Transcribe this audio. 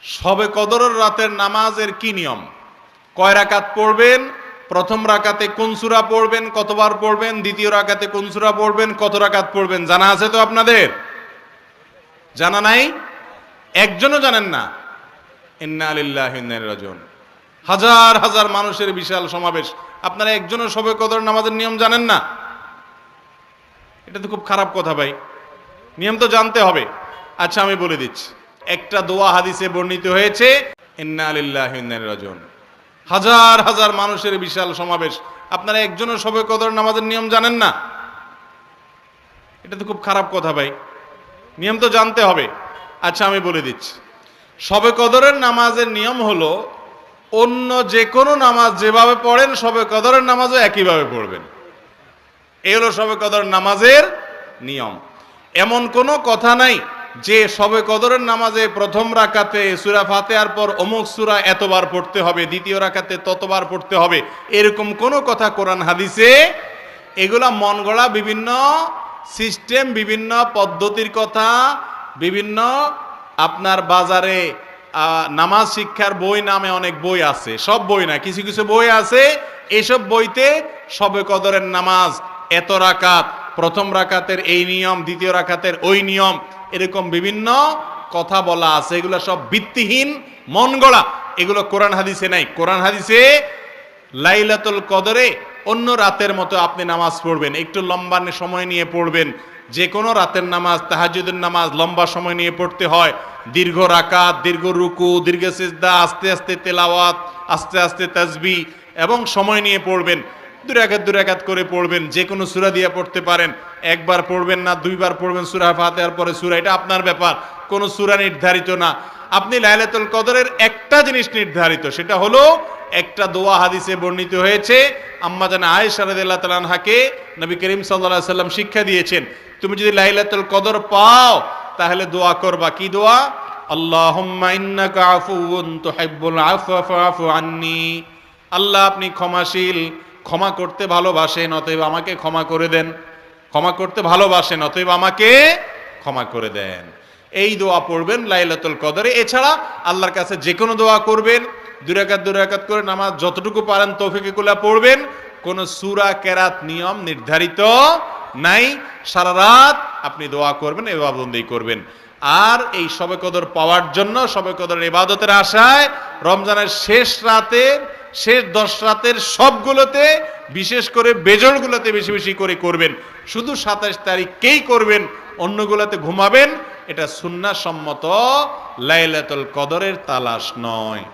শবে কদরের রাতের নামাজের কি নিয়ম? কয় রাকাত পড়বেন? প্রথম রাকাতে কোন সূরা পড়বেন, কতবার পড়বেন? দ্বিতীয় রাকাতে কোন সূরা পড়বেন, কত রাকাত পড়বেন? জানা আছে তো আপনাদের? জানা নাই? একজনও জানেন না? ইন্না লিল্লাহি ওয়া ইন্না ইলাইহি রাজিউন। হাজার হাজার মানুষের বিশাল সমাবেশ, আপনারা একজনও শবে কদর নামাজের নিয়ম জানেন না? এটা তো খুব খারাপ কথা ভাই, নিয়ম তো জানতে হবে। আচ্ছা আমি বলে দিচ্ছি, একটা দোয়া হাদিসে বর্ণিত হয়েছে, ইন্না লিল্লাহি ওয়া ইন্না ইলাইহি রাজিউন। হাজার হাজার মানুষের বিশাল সমাবেশ, আপনারা একজনও শবে কদর নামাজের নিয়ম জানেন না? এটা তো খুব খারাপ কথা ভাই, নিয়ম তো জানতে হবে। আচ্ছা আমি বলে দিচ্ছি, শবে কদরের নামাজের নিয়ম হলো, অন্য যে কোনো নামাজ যেভাবে পড়েন শবে কদরের নামাজও একইভাবে পড়বেন। এই হলো শবে কদর নামাজের নিয়ম। এমন কোনো কথা নাই যে শবে কদরের নামাজে প্রথম রাকাতে সূরা ফাতিহার পর অমুক সূরা এতবার পড়তে হবে, দ্বিতীয় রাকাতে ততবার পড়তে হবে, এরকম কোনো কথা কোরআন হাদিসে, এগুলা মন গড়া বিভিন্ন সিস্টেম, বিভিন্ন পদ্ধতির কথা, বিভিন্ন আপনার বাজারে নামাজ শিক্ষার বই নামে অনেক বই আছে, সব বই না, কিছু কিছু বই আছে, এইসব বইতে শবে কদরের নামাজ এত রাকাত, প্রথম রাকাতের এই নিয়ম, দ্বিতীয় রাকাতের ওই নিয়ম, এরকম বিভিন্ন কথা বলা আছে। এগুলো সব ভিত্তিহীন, মন গড়া, এগুলো কোরআন হাদিসে নাই। কোরআন হাদিসে লাইলাতুল কদরে অন্য রাতের মতো আপনি নামাজ পড়বেন, একটু লম্বা সময় নিয়ে পড়বেন। যে কোনো রাতের নামাজ, তাহাজ্জুদের নামাজ লম্বা সময় নিয়ে পড়তে হয়, দীর্ঘ রাকাত, দীর্ঘ রুকু, দীর্ঘ সিজদা, আস্তে আস্তে তেলাওয়াত, আস্তে আস্তে তাসবিহ, এবং সময় নিয়ে পড়বেন। দুই রাকাত করে পড়বেন, যে কোনো সূরা দিয়ে পড়তে পারেন, একবার পড়বেন না দুইবার পড়বেন সূরা ফাতিহার পরে সূরা, এটা আপনার ব্যাপার, কোনো সূরা নির্ধারিত না। আপনি লাইলাতুল কদরের একটা জিনিস নির্ধারিত, সেটা হলো একটা দোয়া হাদিসে বর্ণিত হয়েছে, আম্মা জান আয়েশা রাদিয়াল্লাহু তাআলা আনহাকে নবী করিম সাল্লাল্লাহু আলাইহি সাল্লাম শিক্ষা দিয়েছেন, তুমি যদি লাইলাতুল কদর পাও তাহলে দোয়া করবা। কি দোয়া? আল্লাহুম্মা ইন্নাকা আফুউন তুহিব্বুল আফওয়া ফাআফু আন্নী। আল্লাহ আপনি ক্ষমাশীল, ক্ষমা করতে ভালোবাসেন, অতএব আমাকে ক্ষমা করে দেন। ক্ষমা করতে ভালোবাসেন, অতএব আমাকে ক্ষমা করে দেন। এই দোয়া পড়বেন লাইলাতুল কদরে। এছাড়া আল্লাহর কাছে যে কোনো দোয়া করবেন, দুই রাকাত করে নামাজ যতটুকু পারেন তৌফিকে কুল্লা পড়বেন। কোন সূরা কেরাত নিয়ম নির্ধারিত নাই, সারা রাত আপনি দোয়া করবেন, ইবাদত করবেন। আর এই শবে কদর পাওয়ার জন্য, শবে কদরের ইবাদতের আশায় রমজানের শেষ রাতের, শেষ 10 রাতের সবগুলোতে, বিশেষ করে বেজরগুলোতে বেশি বেশি করে করবেন। শুধু 27 তারিখকেই করবেন, অন্যগুলোতে ঘুমাবেন। এটা সুন্নাহ সম্মত লাইলাতুল কদরের তালাশ নয়।